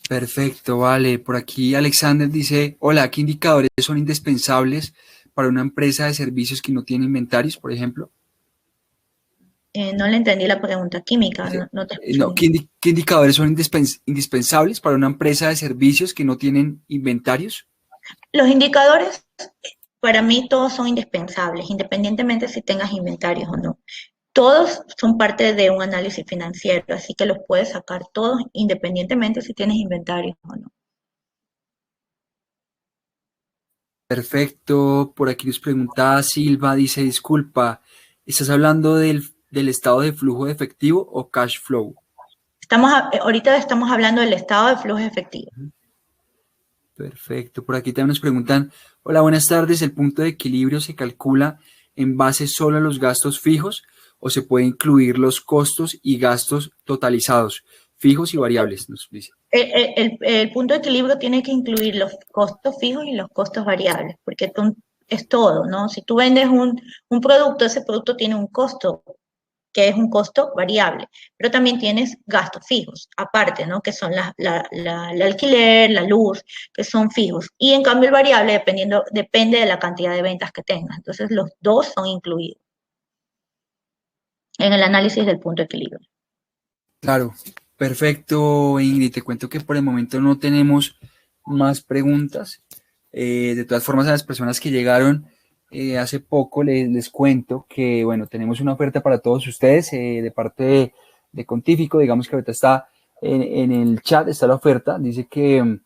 Perfecto, vale. Por aquí Alexander dice, hola, ¿qué indicadores son indispensables para una empresa de servicios que no tiene inventarios, por ejemplo? No le entendí la pregunta. Química, Dice, no te escucho no, bien. ¿qué indicadores son indispensables para una empresa de servicios que no tienen inventarios? Los indicadores, para mí, todos son indispensables, independientemente si tengas inventarios o no. Todos son parte de un análisis financiero, así que los puedes sacar todos independientemente si tienes inventarios o no. Perfecto. Por aquí nos pregunta Silva, dice, disculpa, ¿estás hablando del estado de flujo de efectivo o cash flow? Ahorita estamos hablando del estado de flujo efectivo. Perfecto. Por aquí también nos preguntan, hola, buenas tardes, ¿el punto de equilibrio se calcula en base solo a los gastos fijos o se puede incluir los costos y gastos totalizados, fijos y variables? Nos dice. El punto de equilibrio tiene que incluir los costos fijos y los costos variables, porque es todo, ¿no? Si tú vendes un producto, ese producto tiene un costo, que es un costo variable, pero también tienes gastos fijos, aparte, ¿no? Que son el alquiler, la luz, que son fijos. Y en cambio el variable, depende de la cantidad de ventas que tengas. Entonces los dos son incluidos en el análisis del punto de equilibrio. Claro, perfecto, Ingrid. Te cuento que por el momento no tenemos más preguntas. De todas formas, a las personas que llegaron hace poco les cuento que, bueno, tenemos una oferta para todos ustedes de parte de Contífico. Digamos que ahorita está en el chat, está la oferta. Dice que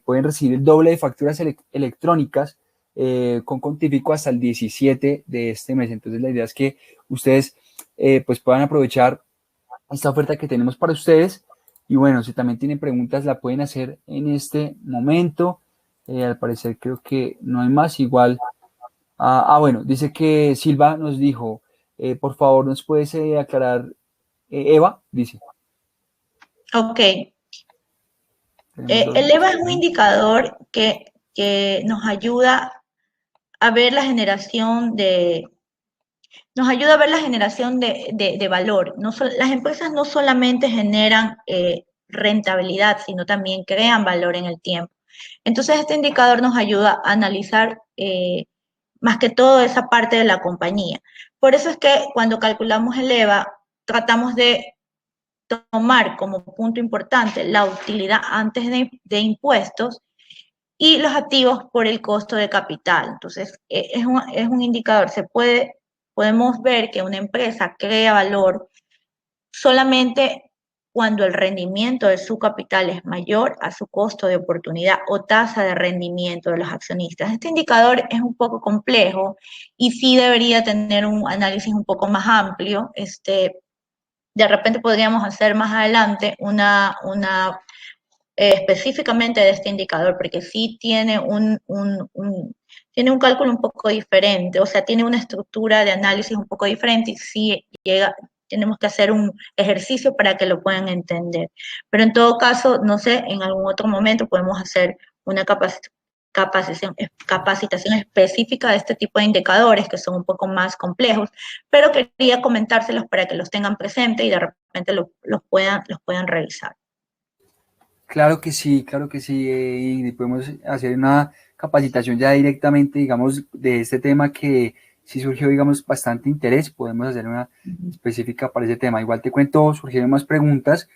pueden recibir el doble de facturas electrónicas con Contífico hasta el 17 de este mes. Entonces, la idea es que ustedes pues puedan aprovechar esta oferta que tenemos para ustedes. Y bueno, si también tienen preguntas, la pueden hacer en este momento. Al parecer creo que no hay más. Igual, bueno, dice que Silva nos dijo, por favor, ¿nos puedes aclarar, Eva? Dice. Ok. El EVA es un indicador que nos ayuda a ver la generación de valor. Las empresas no solamente generan rentabilidad, sino también crean valor en el tiempo. Entonces, este indicador nos ayuda a analizar más que todo esa parte de la compañía. Por eso es que cuando calculamos el EVA, tratamos de tomar como punto importante la utilidad antes de impuestos y los activos por el costo de capital. Entonces, es un indicador. Podemos ver que una empresa crea valor solamente cuando el rendimiento de su capital es mayor a su costo de oportunidad o tasa de rendimiento de los accionistas. Este indicador es un poco complejo y sí debería tener un análisis un poco más amplio. De repente podríamos hacer más adelante una específicamente de este indicador, porque sí tiene tiene un cálculo un poco diferente, o sea, tiene una estructura de análisis un poco diferente y sí tenemos que hacer un ejercicio para que lo puedan entender. Pero en todo caso, no sé, en algún otro momento podemos hacer una capacitación específica de este tipo de indicadores que son un poco más complejos, pero quería comentárselos para que los tengan presente y de repente los puedan revisar. Claro que sí, y podemos hacer una capacitación ya directamente, digamos, de este tema que sí surgió, digamos, bastante interés. Podemos hacer una específica para ese tema. Igual te cuento, surgieron más preguntas.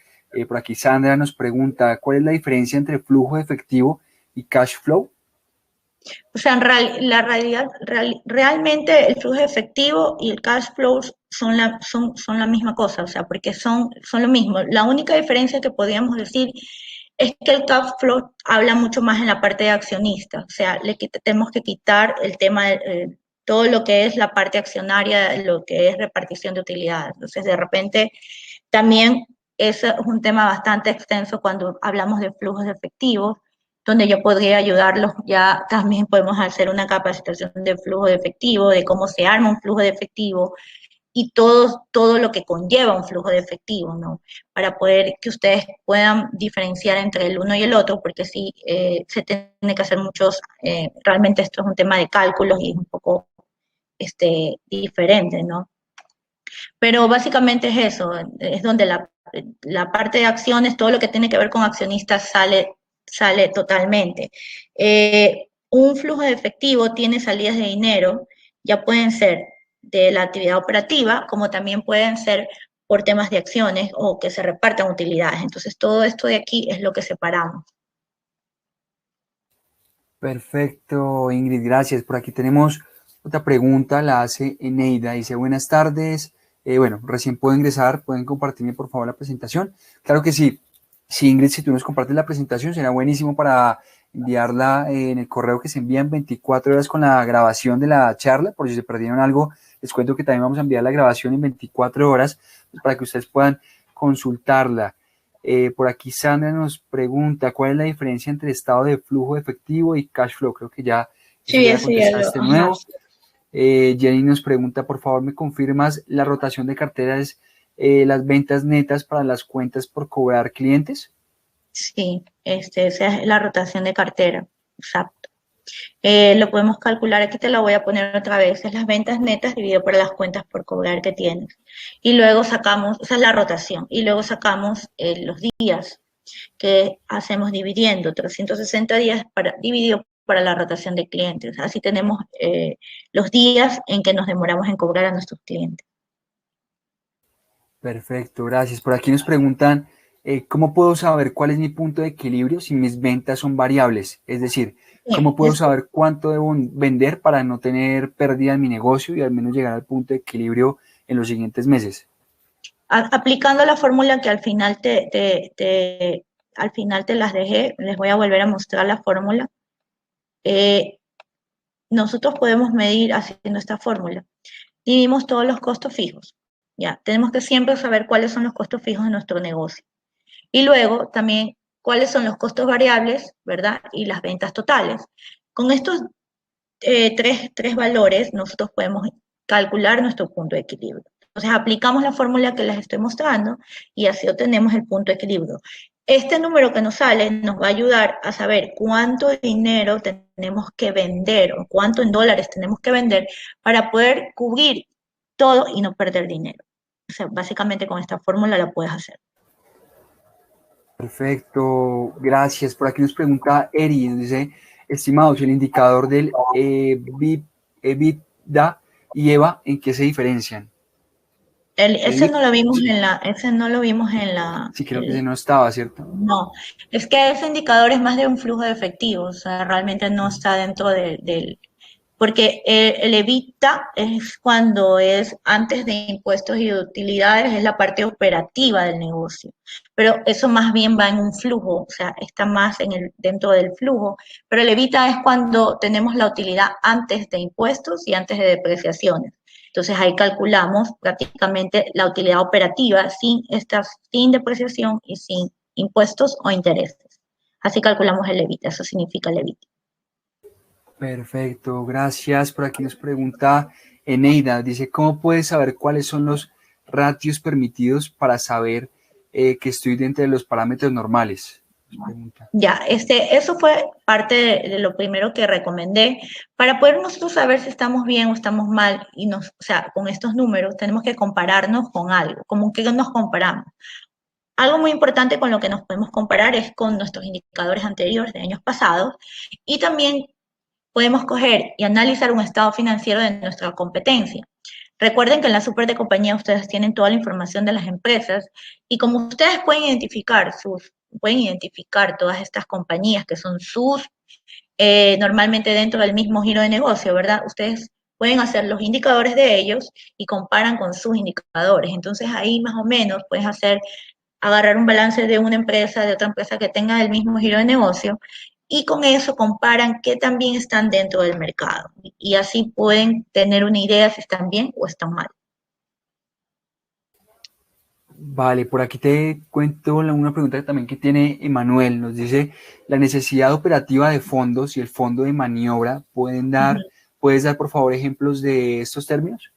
Por aquí Sandra nos pregunta, ¿cuál es la diferencia entre flujo de efectivo y cash flow? O sea, la realidad, realmente el flujo efectivo y el cash flow son la misma cosa, o sea, porque son lo mismo. La única diferencia que podríamos decir es que el cash flow habla mucho más en la parte de accionista, o sea, tenemos que quitar el tema de todo lo que es la parte accionaria, lo que es repartición de utilidades. Entonces, de repente, también eso es un tema bastante extenso cuando hablamos de flujos de efectivo, donde yo podría ayudarlos. Ya también podemos hacer una capacitación de flujo de efectivo, de cómo se arma un flujo de efectivo y todo lo que conlleva un flujo de efectivo, ¿no? Para poder que ustedes puedan diferenciar entre el uno y el otro, porque sí, se tiene que hacer realmente esto es un tema de cálculos y es un poco diferente, ¿no? Pero básicamente es eso, es donde la parte de acciones, todo lo que tiene que ver con accionistas sale totalmente. Un flujo de efectivo tiene salidas de dinero, ya pueden ser de la actividad operativa, como también pueden ser por temas de acciones o que se repartan utilidades. Entonces, todo esto de aquí es lo que separamos. Perfecto, Ingrid, gracias. Por aquí tenemos otra pregunta, la hace Eneida. Dice, buenas tardes. Bueno, recién puedo ingresar, ¿pueden compartirme por favor la presentación? Claro que sí. Sí, Ingrid, si tú nos compartes la presentación, será buenísimo para enviarla en el correo que se envía en 24 horas con la grabación de la charla. Por si se perdieron algo, les cuento que también vamos a enviar la grabación en 24 horas para que ustedes puedan consultarla. Por aquí Sandra nos pregunta, ¿cuál es la diferencia entre estado de flujo de efectivo y cash flow? Creo que ya Sí, ya eso ya contestaste de nuevo. Jenny nos pregunta, por favor, ¿me confirmas la rotación de carteras, las ventas netas para las cuentas por cobrar clientes? Sí, esa es la rotación de cartera, exacto. Lo podemos calcular, aquí te lo voy a poner otra vez, es las ventas netas dividido por las cuentas por cobrar que tienes. Y luego sacamos, esa es la rotación, y luego sacamos los días que hacemos dividiendo, 360 días dividido para la rotación de clientes. Así tenemos los días en que nos demoramos en cobrar a nuestros clientes. Perfecto, gracias. Por aquí nos preguntan, ¿cómo puedo saber cuál es mi punto de equilibrio si mis ventas son variables? Es decir, ¿cómo puedo saber cuánto debo vender para no tener pérdida en mi negocio y al menos llegar al punto de equilibrio en los siguientes meses? Aplicando la fórmula que al final al final te las dejé, les voy a volver a mostrar la fórmula. Nosotros podemos medir haciendo esta fórmula. Dividimos todos los costos fijos. Ya, tenemos que siempre saber cuáles son los costos fijos de nuestro negocio. Y luego también cuáles son los costos variables, ¿verdad? Y las ventas totales. Con estos tres valores, nosotros podemos calcular nuestro punto de equilibrio. Entonces, aplicamos la fórmula que les estoy mostrando y así obtenemos el punto de equilibrio. Este número que nos sale nos va a ayudar a saber cuánto dinero tenemos que vender o cuánto en dólares tenemos que vender para poder cubrir todo y no perder dinero. O sea, básicamente con esta fórmula la puedes hacer. Perfecto, gracias. Por aquí nos pregunta Eri, nos dice, estimados, el indicador del EBITDA y EVA, ¿en qué se diferencian? Ese no lo vimos en la. Sí, creo que ese no estaba, ¿cierto? No, es que ese indicador es más de un flujo de efectivo, o sea, realmente no está dentro del. Porque el EBITDA es cuando es antes de impuestos y de utilidades, es la parte operativa del negocio. Pero eso más bien va en un flujo, o sea, está más dentro del flujo. Pero el EBITDA es cuando tenemos la utilidad antes de impuestos y antes de depreciaciones. Entonces ahí calculamos prácticamente la utilidad operativa sin depreciación y sin impuestos o intereses. Así calculamos el EBITDA, eso significa el EBITDA. Perfecto, gracias. Por aquí nos pregunta Eneida, dice, ¿cómo puedes saber cuáles son los ratios permitidos para saber que estoy dentro de los parámetros normales? Ya, eso fue parte de lo primero que recomendé. Para poder nosotros saber si estamos bien o estamos mal, o sea, con estos números tenemos que compararnos con algo, como que nos comparamos. Algo muy importante con lo que nos podemos comparar es con nuestros indicadores anteriores de años pasados y también podemos coger y analizar un estado financiero de nuestra competencia. Recuerden que en la super de compañía ustedes tienen toda la información de las empresas y como ustedes pueden identificar todas estas compañías que son normalmente dentro del mismo giro de negocio, ¿verdad? Ustedes pueden hacer los indicadores de ellos y comparan con sus indicadores. Entonces ahí más o menos puedes agarrar un balance de una empresa, de otra empresa que tenga el mismo giro de negocio y con eso comparan qué también están dentro del mercado y así pueden tener una idea si están bien o están mal. Vale, por aquí te cuento una pregunta también que tiene Emanuel. Nos dice, la necesidad operativa de fondos y el fondo de maniobra, ¿puedes dar por favor ejemplos de estos términos?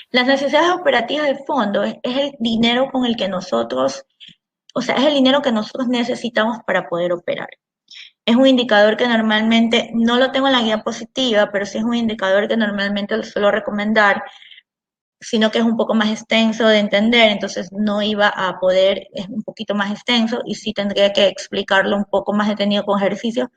Las necesidades operativas de fondo es el dinero con el que nosotros, o sea, es el dinero que nosotros necesitamos para poder operar. Es un indicador que normalmente, no lo tengo en la guía positiva, pero sí es un indicador que normalmente lo suelo recomendar sino que es un poco más extenso de entender, entonces no iba a poder, es un poquito más extenso y sí tendría que explicarlo un poco más detenido con ejercicios,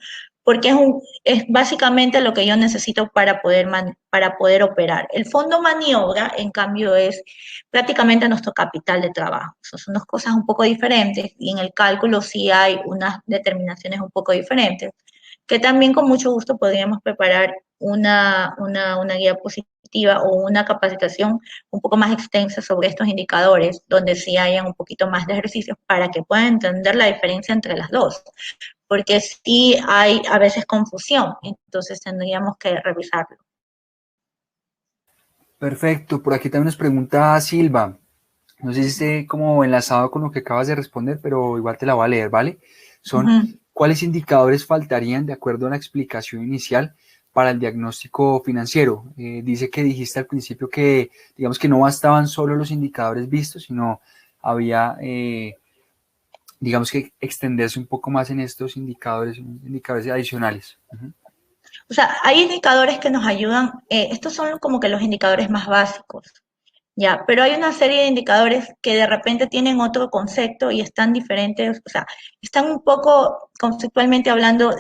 porque es básicamente lo que yo necesito para poder operar. El fondo maniobra, en cambio, es prácticamente nuestro capital de trabajo. Son dos cosas un poco diferentes y en el cálculo sí hay unas determinaciones un poco diferentes, que también con mucho gusto podríamos preparar una guía positiva o una capacitación un poco más extensa sobre estos indicadores, donde sí hayan un poquito más de ejercicios para que puedan entender la diferencia entre las dos, porque sí hay a veces confusión, entonces tendríamos que revisarlo. Perfecto, por aquí también nos pregunta Silva. No sé si esté como enlazado con lo que acabas de responder, pero igual te la voy a leer, ¿vale? Son, ¿cuáles indicadores faltarían de acuerdo a la explicación inicial para el diagnóstico financiero? Dice que dijiste al principio que, digamos que no bastaban solo los indicadores vistos, sino había, digamos que extenderse un poco más en estos indicadores adicionales. O sea, hay indicadores que nos ayudan, estos son como que los indicadores más básicos, ya, pero hay una serie de indicadores que de repente tienen otro concepto y están diferentes, o sea, están un poco, conceptualmente hablando,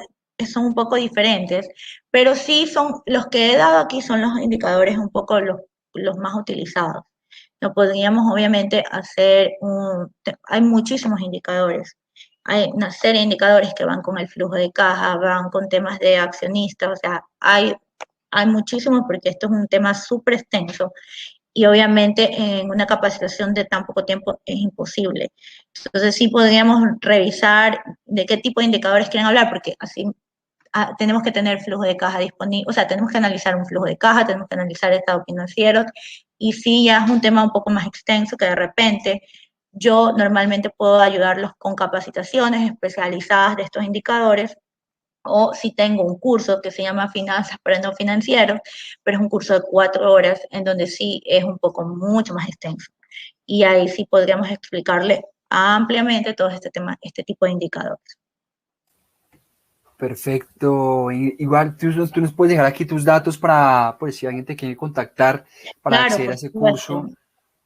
son un poco diferentes, pero sí son, los que he dado aquí son los indicadores un poco los más utilizados. No podríamos obviamente hay muchísimos indicadores. Hay una serie de indicadores que van con el flujo de caja, van con temas de accionistas, o sea, hay muchísimos porque esto es un tema súper extenso y obviamente en una capacitación de tan poco tiempo es imposible. Entonces sí podríamos revisar de qué tipo de indicadores quieren hablar, porque así tenemos que tener flujo de caja disponible, o sea, tenemos que analizar un flujo de caja, tenemos que analizar estados financieros, y sí ya es un tema un poco más extenso que de repente yo normalmente puedo ayudarlos con capacitaciones especializadas de estos indicadores, o si tengo un curso que se llama Finanzas para no financieros, pero es un curso de 4 horas en donde sí es un poco mucho más extenso. Y ahí sí podríamos explicarle ampliamente todo este tema, este tipo de indicadores. Perfecto. Igual tú nos puedes dejar aquí tus datos para, pues, si alguien te quiere contactar para Claro, acceder a por ese supuesto. curso.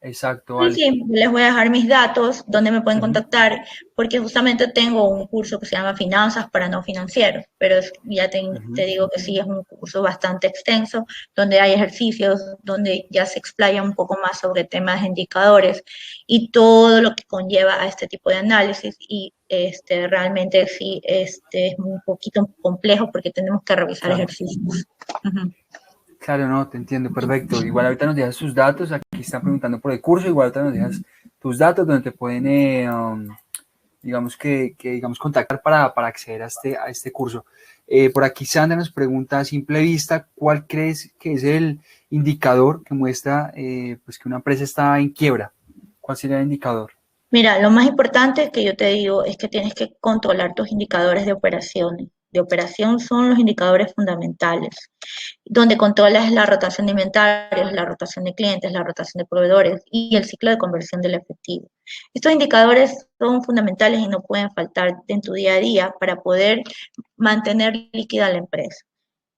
Exacto, Sí, vale. sí, les voy a dejar mis datos, donde me pueden Ujú. contactar, porque justamente tengo un curso que se llama Finanzas para no financieros, pero ya te Ujú. digo que sí, es un curso bastante extenso, donde hay ejercicios, donde ya se explaya un poco más sobre temas de indicadores y todo lo que conlleva a este tipo de análisis y realmente sí es un poquito complejo porque tenemos que revisar Claro, ejercicios. Ujú. claro, no, te entiendo, perfecto. Igual ahorita nos dejas tus datos, aquí están preguntando por el curso, igual ahorita nos dejas tus datos donde te pueden, digamos digamos, contactar para acceder a este curso. Por aquí Sandra nos pregunta a simple vista, ¿cuál crees que es el indicador que muestra pues que una empresa está en quiebra? ¿Cuál sería el indicador? Mira, lo más importante que yo te digo es que tienes que controlar tus indicadores de operaciones. De operación son los indicadores fundamentales, donde controlas la rotación de inventarios, la rotación de clientes, la rotación de proveedores y el ciclo de conversión del efectivo. Estos indicadores son fundamentales y no pueden faltar en tu día a día para poder mantener líquida la empresa.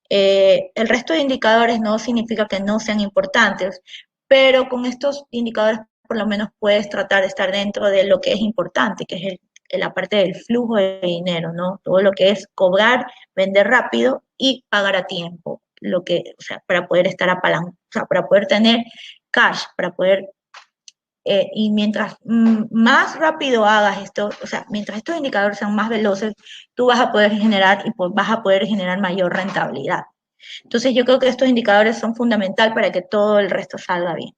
El resto de indicadores no significa que no sean importantes, pero con estos indicadores por lo menos puedes tratar de estar dentro de lo que es importante, que es la parte del flujo de dinero, ¿no? Todo lo que es cobrar, vender rápido y pagar a tiempo, o sea, para poder estar apalancado, o sea, para poder tener cash, para poder y mientras más rápido hagas esto, o sea, mientras estos indicadores sean más veloces, tú vas a poder generar y vas a poder generar mayor rentabilidad. Entonces yo creo que estos indicadores son fundamental para que todo el resto salga bien.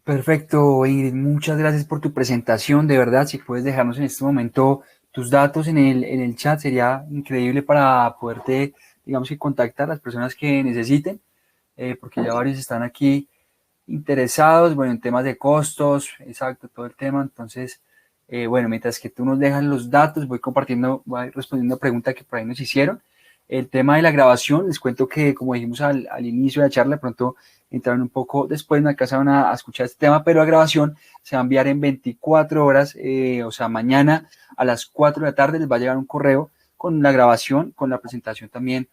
Perfecto, Ingrid, muchas gracias por tu presentación, de verdad, si puedes dejarnos en este momento tus datos en el chat, sería increíble para poderte, digamos que contactar a las personas que necesiten, porque ya varios están aquí interesados, bueno, en temas de costos, exacto, todo el tema. Entonces, bueno, mientras que tú nos dejas los datos, voy respondiendo a preguntas que por ahí nos hicieron. El tema de la grabación, les cuento que, como dijimos al inicio de la charla, de pronto entraron un poco después, me alcanzaron a escuchar este tema, pero la grabación se va a enviar en 24 horas, o sea, mañana a las 4 de la tarde les va a llegar un correo con la grabación, con la presentación también,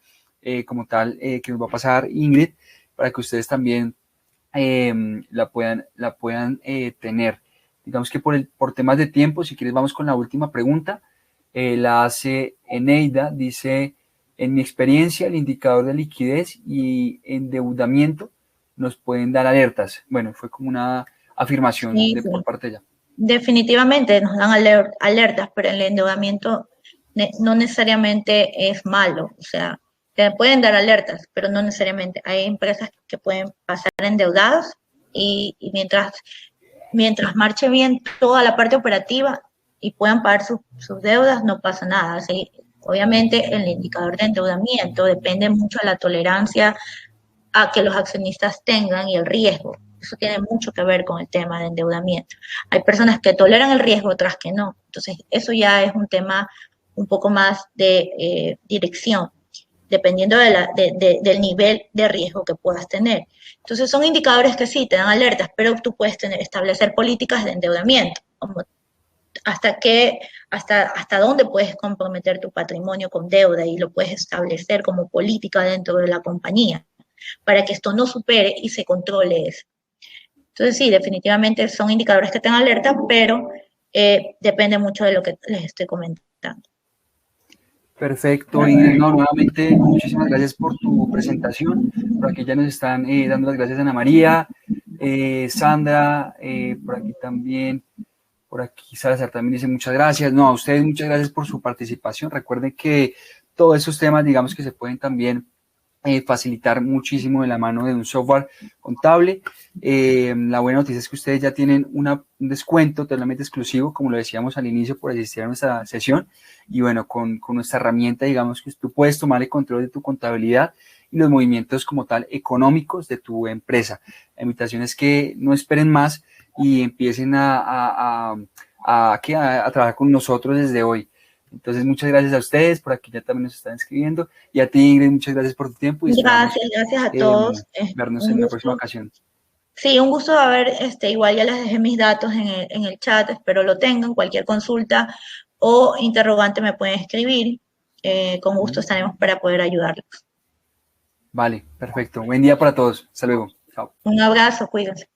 como tal, que nos va a pasar Ingrid. para que ustedes también la puedan tener. Digamos que por temas de tiempo, si quieres vamos con la última pregunta. La hace Eneida, dice, en mi experiencia el indicador de liquidez y endeudamiento nos pueden dar alertas. Bueno, fue como una afirmación Sí, por sí. parte de ella. Definitivamente nos dan alertas, pero el endeudamiento no necesariamente es malo. O sea, te pueden dar alertas, pero no necesariamente. Hay empresas que pueden pasar endeudadas y mientras marche bien toda la parte operativa y puedan pagar sus deudas, no pasa nada. Así, obviamente el indicador de endeudamiento depende mucho de la tolerancia a que los accionistas tengan y el riesgo. Eso tiene mucho que ver con el tema de endeudamiento. Hay personas que toleran el riesgo, otras que no. Entonces, eso ya es un tema un poco más de dirección, dependiendo del nivel de riesgo que puedas tener. Entonces, son indicadores que sí te dan alertas, pero tú puedes establecer políticas de endeudamiento, como hasta dónde puedes comprometer tu patrimonio con deuda y lo puedes establecer como política dentro de la compañía para que esto no supere y se controle eso. Entonces sí, definitivamente son indicadores que te dan alerta, pero depende mucho de lo que les estoy comentando. Perfecto, Ingrid. No, nuevamente, muchísimas gracias por tu presentación. Por aquí ya nos están dando las gracias Ana María, Sandra, por aquí también, por aquí Salazar también dice muchas gracias. No, a ustedes muchas gracias por su participación. Recuerden que todos esos temas, digamos que se pueden también facilitar muchísimo de la mano de un software contable. La buena noticia es que ustedes ya tienen un descuento totalmente exclusivo, como lo decíamos al inicio, por asistir a nuestra sesión. Y bueno, con nuestra herramienta, digamos que tú puedes tomar el control de tu contabilidad y los movimientos como tal económicos de tu empresa. La invitación es que no esperen más y empiecen a trabajar con nosotros desde hoy. Entonces, muchas gracias a ustedes, por aquí ya también nos están escribiendo, y a ti, Ingrid, muchas gracias por tu tiempo y esperamos Gracias a todos. vernos Un en una próxima gusto. ocasión. Sí, un gusto haber, igual ya les dejé mis datos en el chat, espero lo tengan, cualquier consulta o interrogante me pueden escribir, con gusto estaremos para poder ayudarlos. Vale, perfecto. Buen día para todos. Hasta luego. Chao. Un abrazo, cuídense.